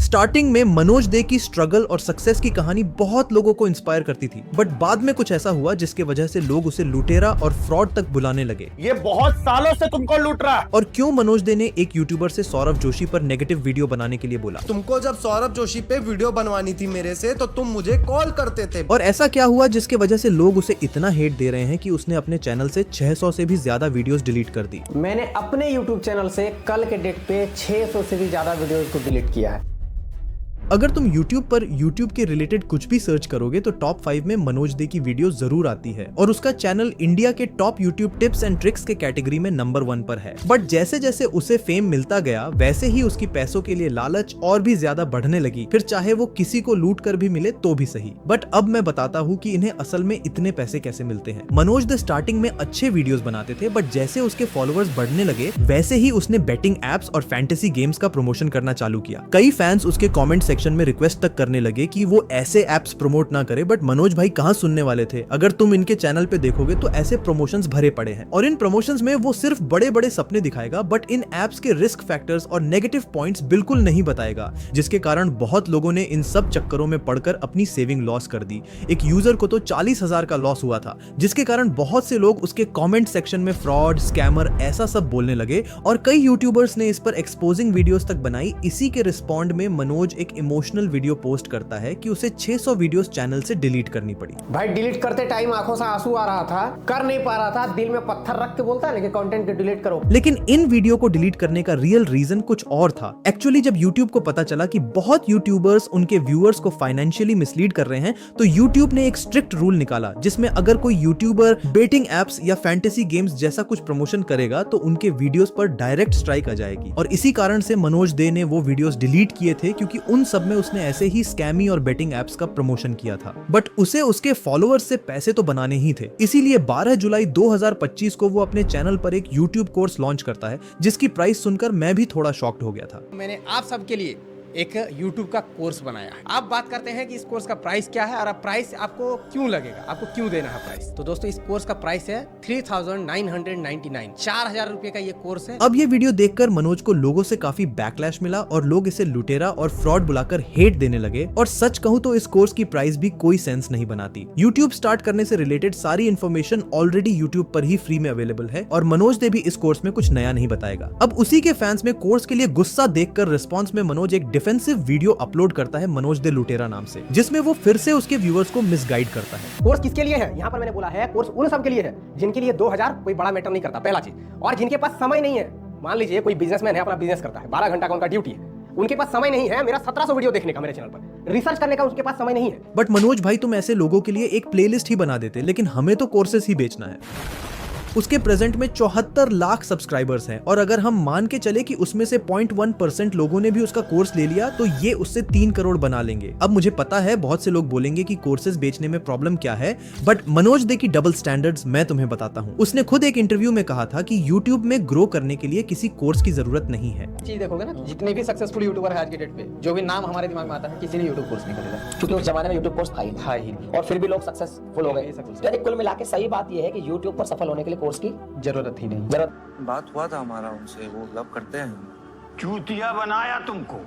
Starting में मनोज दे की struggle और सक्सेस की कहानी बहुत लोगों को इंस्पायर करती थी, बट बाद में कुछ ऐसा हुआ जिसके वजह से लोग उसे लुटेरा और फ्रॉड तक बुलाने लगे। ये बहुत सालों से तुमको लूट रहा है। और क्यों मनोज दे ने एक यूट्यूबर से सौरभ जोशी पर नेगेटिव वीडियो बनाने के लिए बोला। तुमको जब सौरभ जोशी पे वीडियो बनवानी थी मेरे से तो तुम मुझे कॉल करते थे। और ऐसा क्या हुआ जिसके वजह से लोग उसे इतना हेट दे रहे हैं कि उसने अपने चैनल से 600 से भी ज्यादा वीडियोस डिलीट कर दी। मैंने अपने YouTube चैनल से कल के डेट पे 600 से भी ज्यादा वीडियोस को डिलीट किया है। अगर तुम YouTube पर YouTube के रिलेटेड कुछ भी सर्च करोगे तो टॉप 5 में मनोज दे की वीडियो जरूर आती है और उसका चैनल इंडिया के top YouTube tips and tricks के कैटेगरी में नंबर 1 पर है। बट जैसे जैसे उसे फेम मिलता गया वैसे ही उसकी पैसों के लिए लालच और भी ज्यादा बढ़ने लगी, फिर चाहे वो किसी को लूट कर भी मिले तो भी सही। बट अब मैं बताता हूँ कि इन्हें असल में इतने पैसे कैसे मिलते हैं। मनोज दे स्टार्टिंग में अच्छे वीडियोस बनाते थे, बट जैसे उसके फॉलोअर्स बढ़ने लगे वैसे ही उसने बेटिंग एप्स और फैंटेसी गेम्स का प्रमोशन करना चालू किया। कई फैंस उसके कॉमेंट सेक्शन में रिक्वेस्ट तक करने लगे कि वो ऐसे एप्स प्रमोट ना करे, बट मनोज भाई कहां सुनने वाले थे। अगर तुम इनके चैनल पे देखोगे तो ऐसे प्रमोशंस भरे पड़े हैं और इन प्रमोशंस में वो सिर्फ बड़े बड़े सपने दिखाएगा, बट इन एप्स के रिस्क फैक्टर्स और नेगेटिव पॉइंट्स बिल्कुल नहीं बताएगा, जिसके कारण बहुत लोगों ने इन सब चक्करों में पड़कर अपनी सेविंग लॉस कर दी। एक यूजर को तो 40,000 का लॉस हुआ था, जिसके कारण बहुत से लोग उसके कमेंट सेक्शन में फ्रॉड, स्कैमर ऐसा सब बोलने लगे और कई यूट्यूबर्स ने इस पर एक्सपोजिंग वीडियोस तक बनाई। इसी के रिस्पॉन्ड में मनोज एक इमोशनल वीडियो पोस्ट करता है कि उसे 600 वीडियोस चैनल से डिलीट करनी पड़ी। भाई डिलीट करते टाइम आंखों से आंसू आ रहा था, कर नहीं पा रहा था, दिल में पत्थर रख के बोलता है ना कि कंटेंट को डिलीट करो। लेकिन इन वीडियो को डिलीट करने का रियल रीजन कुछ और था। एक्चुअली जब YouTube को पता चला कि बहुत यूट्यूबर्स उनके व्यूअर्स को फाइनेंशियली मिसलीड कर रहे हैं तो YouTube ने एक स्ट्रिक्ट रूल निकाला, जिसमें अगर कोई यूट्यूबर बेटिंग एप्स या फैंटेसी गेम्स जैसा कुछ प्रमोशन करेगा तो उनके वीडियोस पर डायरेक्ट स्ट्राइक आ जाएगी। और इसी कारण से मनोज दे ने वो वीडियोस डिलीट किए थे, क्योंकि उन सब में उसने ऐसे ही स्कैमी और बेटिंग एप्स का प्रमोशन किया था, बट उसे उसके फॉलोअर्स से पैसे तो बनाने ही थे। इसीलिए 12 जुलाई 2025 को वो अपने चैनल पर एक YouTube कोर्स लॉन्च करता है, जिसकी प्राइस सुनकर मैं भी थोड़ा शॉक्ड हो गया था। मैंने आप सबके लिए एक YouTube का कोर्स बनाया है। आप बात करते हैं कि इस कोर्स का प्राइस क्या है और अब प्राइस आपको क्यों लगेगा, आपको क्यों देना है प्राइस। तो दोस्तों इस कोर्स का प्राइस है 3,999, 4,000 रुपए का ये कोर्स है। अब ये वीडियो देखकर मनोज को लोगों से काफी बैकलैश मिला और लोग इसे लुटेरा और फ्रॉड बुलाकर हेट देने लगे। और सच कहूं तो इस कोर्स की प्राइस भी कोई सेंस नहीं बनाती। YouTube स्टार्ट करने से रिलेटेड सारी इन्फॉर्मेशन ऑलरेडी YouTube पर ही फ्री में अवेलेबल है और मनोज दे भी इस कोर्स में कुछ नया नहीं बताएगा। अब उसी के फैंस में कोर्स के लिए गुस्सा देखकर रिस्पॉन्स में मनोज एक डिफेंसिव वीडियो अपलोड करता है मनोज दे लुटेरा नाम से, जिसमें वो फिर से उसके व्यूअर्स को मिसगाइड करता है। कोर्स किसके लिए है? यहाँ पर मैंने बोला है कोर्स उन सब के लिए है जिनके लिए 2000 कोई बड़ा मैटर नहीं करता, पहला चीज, और जिनके पास समय नहीं है। मान लीजिए कोई बिजनेसमैन है, अपना बिजनेस करता है, 12 घंटा का उनका ड्यूटी है, उनके पास समय नहीं है मेरा 1700 वीडियो देखने का, मेरे चैनल पर रिसर्च करने का उसके पास समय नहीं है। बट मनोज भाई तुम ऐसे लोगों के लिए एक प्लेलिस्ट ही बना देते, लेकिन हमें तो कोर्सेस ही बेचना है। उसके प्रेजेंट में 74 लाख सब्सक्राइबर्स हैं और अगर हम मान के चले कि उसमें से 0.1% लोगों ने भी उसका कोर्स ले लिया तो ये उससे 3 करोड़ बना लेंगे। अब मुझे पता है बहुत से लोग बोलेंगे कि कोर्सेज बेचने में प्रॉब्लम क्या है, बट मनोज दे की डबल स्टैंडर्ड्स मैं तुम्हें बताता हूँ। उसने खुद एक इंटरव्यू में कहा था कि YouTube में ग्रो करने के लिए किसी कोर्स की जरूरत नहीं है। चीज देखोगे ना, जितने भी सक्सेसफुल यूट्यूबर है आज के डेट पे, जो भी नाम हमारे दिमाग में आता है, किसी ने यूट्यूब कोर्स नहीं करेगा, क्योंकि उस जमाने में यूट्यूब कोर्स था ही नहीं। और फिर भी लोग सक्सेसफुल हो गए। यानी कुल मिला के सही बात यह है कि यूट्यूब पर सफल होने के लिए कोर्स की जरूरत ही नहीं। बात हुआ था हमारा उनसे, वो लव करते हैं। चूतिया बनाया तुमको।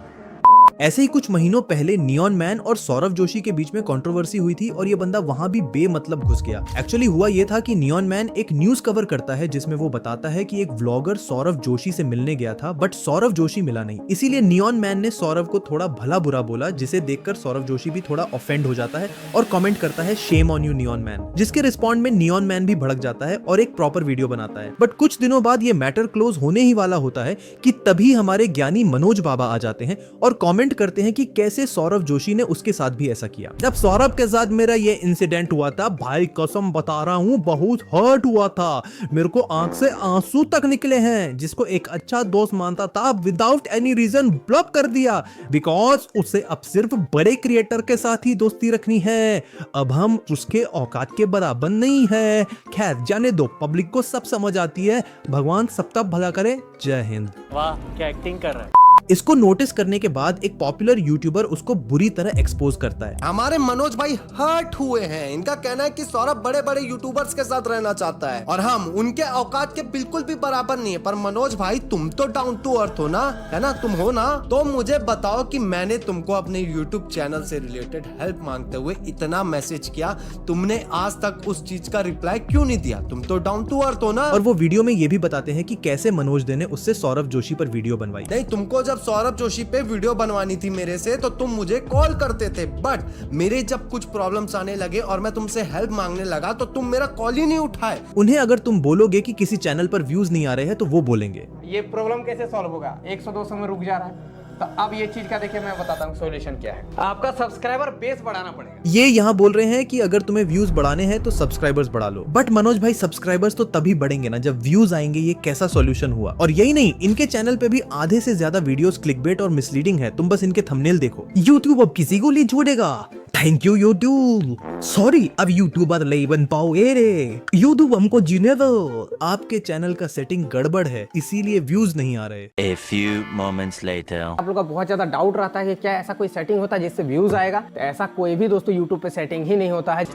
ऐसे ही कुछ महीनों पहले नियॉन मैन और सौरभ जोशी के बीच में कंट्रोवर्सी हुई थी और ये बंदा वहां भी बेमतलब घुस गया। एक्चुअली हुआ ये था कि नियॉन मैन एक न्यूज कवर करता है जिसमें वो बताता है कि एक व्लॉगर सौरभ जोशी से मिलने गया था, बट सौरभ जोशी मिला नहीं। इसीलिए नियॉन मैन ने सौरभ को थोड़ा भला बुरा बोला, जिसे देखकर सौरभ जोशी भी थोड़ा ऑफेंड हो जाता है और कमेंट करता है shame on you neon man, जिसके रिस्पॉन्ड में नियॉन मैन भी भड़क जाता है और एक प्रॉपर वीडियो बनाता है। बट कुछ दिनों बाद ये मैटर क्लोज होने ही वाला होता है कि तभी हमारे ज्ञानी मनोज बाबा आ जाते हैं और कॉमेंट करते हैं कि कैसे सौरभ जोशी ने उसके साथ भी ऐसा किया। जब सौरभ के साथ मेरा ये इंसिडेंट हुआ था, भाई कसम बता रहा हूँ बहुत हर्ट हुआ था, मेरे को आंख से आंसू तक निकले हैं। जिसको एक अच्छा दोस्त मानता था विदाउट एनी रीजन ब्लॉक कर दिया, बिकॉज उसे अब सिर्फ बड़े क्रिएटर के साथ ही दोस्ती रखनी है, अब हम उसके औकात के बराबर नहीं है। खैर जाने दो, पब्लिक को सब समझ आती है। भगवान सबका भला करे। जय हिंद। वाह क्या एक्टिंग कर रहा है। इसको नोटिस करने के बाद एक पॉपुलर यूट्यूबर उसको बुरी तरह एक्सपोज करता है। हमारे मनोज भाई हर्ट हुए हैं। इनका कहना है कि सौरभ बड़े बड़े यूट्यूबर्स के साथ रहना चाहता है और हम उनके औकात के बिल्कुल भी बराबर नहीं है। पर मनोज भाई तुम तो डाउन टू अर्थ हो ना, है ना, तुम हो ना। तो मुझे बताओ कि मैंने तुमको अपने यूट्यूब चैनल से रिलेटेड हेल्प मांगते हुए इतना मैसेज किया, तुमने आज तक उस चीज का रिप्लाई क्यों नहीं दिया? तुम तो डाउन टू अर्थ हो ना। और वो वीडियो में ये भी बताते हैं कि कैसे मनोज दे ने उससे सौरभ जोशी पर वीडियो बनवाई। नहीं, तुमको जब सौरभ जोशी पे वीडियो बनवानी थी मेरे से तो तुम मुझे कॉल करते थे, बट मेरे जब कुछ प्रॉब्लम्स आने लगे और मैं तुमसे हेल्प मांगने लगा तो तुम मेरा कॉल ही नहीं उठाए। उन्हें अगर तुम बोलोगे कि किसी चैनल पर व्यूज नहीं आ रहे हैं तो वो बोलेंगे ये प्रॉब्लम कैसे सॉल्व होगा? 100-200 में रुक जा रहा है। तो अब ये चीज का देखिए मैं बताता हूँ सॉल्यूशन क्या है। आपका सब्सक्राइबर बेस बढ़ाना पड़ेगा। ये यहाँ बोल रहे हैं कि अगर तुम्हें व्यूज बढ़ाने हैं तो सब्सक्राइबर्स बढ़ा लो। बट मनोज भाई सब्सक्राइबर्स तो तभी बढ़ेंगे ना जब व्यूज आएंगे। ये कैसा सॉल्यूशन हुआ? और यही नहीं, इनके चैनल पे भी आधे से ज्यादा वीडियोस क्लिकबेट और मिसलीडिंग है। तुम बस इनके थंबनेल देखो। यूट्यूब अब किसी को नहीं छोड़ेगा। Thank you YouTube. सॉरी, अब यूट्यूबर नहीं बन पाओगे रे। यूट्यूब हमको जीने दो। आपके चैनल का सेटिंग गड़बड़ है, इसीलिए व्यूज नहीं आ रहे। A few moments later. आप लोग का बहुत ज्यादा डाउट रहता है कि क्या ऐसा कोई सेटिंग होता है जिससे व्यूज आएगा? तो ऐसा कोई भी दोस्तों यूट्यूब पे सेटिंग ही नहीं होता है।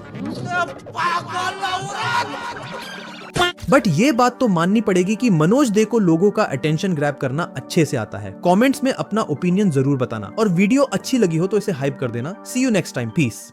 बट ये बात तो माननी पड़ेगी कि मनोज दे को लोगों का अटेंशन ग्रैब करना अच्छे से आता है। कमेंट्स में अपना ओपिनियन जरूर बताना और वीडियो अच्छी लगी हो तो इसे हाइप कर देना। सी यू नेक्स्ट टाइम, पीस।